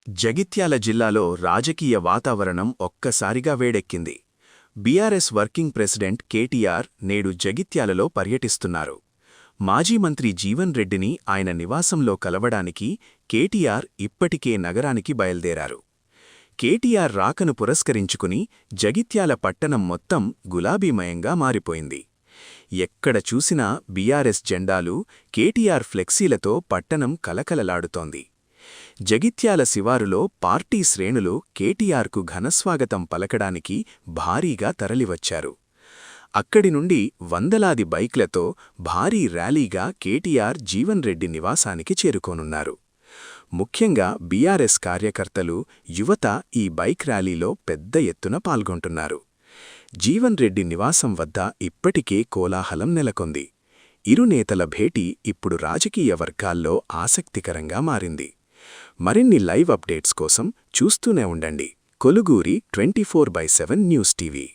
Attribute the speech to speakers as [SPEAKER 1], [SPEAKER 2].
[SPEAKER 1] జగిత్యాల జిల్లాలో రాజకీయ వాతావరణం ఒక్కసారిగా వేడెక్కింది. బీఆర్ఎస్ వర్కింగ్ ప్రెసిడెంట్ కేటీఆర్ నేడు జగిత్యాలలో పర్యటిస్తున్నారు. మాజీ మంత్రి జీవన్ రెడ్డిని ఆయన నివాసంలో కలవడానికి కేటీఆర్ ఇప్పటికే నగరానికి బయల్దేరారు. కేటీఆర్ రాకను పురస్కరించుకుని జగిత్యాల పట్టణం మొత్తం గులాబీమయంగా మారిపోయింది. ఎక్కడ చూసినా బీఆర్ఎస్ జెండాలు, కేటీఆర్ ఫ్లెక్సీలతో పట్టణం కలకలలాడుతోంది. జగిత్యాల శివారులో పార్టీ శ్రేణులు కేటీఆర్కు ఘనస్వాగతం పలకడానికి భారీగా తరలివచ్చారు. అక్కడి నుండి వందలాది బైక్లతో భారీ ర్యాలీగా కేటీఆర్ జీవన్ రెడ్డి నివాసానికి చేరుకోనున్నారు. ముఖ్యంగా బీఆర్ఎస్ కార్యకర్తలు, యువత ఈ బైక్ ర్యాలీలో పెద్ద ఎత్తున పాల్గొంటున్నారు. జీవన్ రెడ్డి నివాసం వద్ద ఇప్పటికే కోలాహలం నెలకొంది. ఇరు నేతల భేటీ ఇప్పుడు రాజకీయ వర్గాల్లో ఆసక్తికరంగా మారింది. మరిన్ని లైవ్ అప్డేట్స్ కోసం చూస్తూనే ఉండండి కొలుగూరి 24/7 న్యూస్ టీవీ.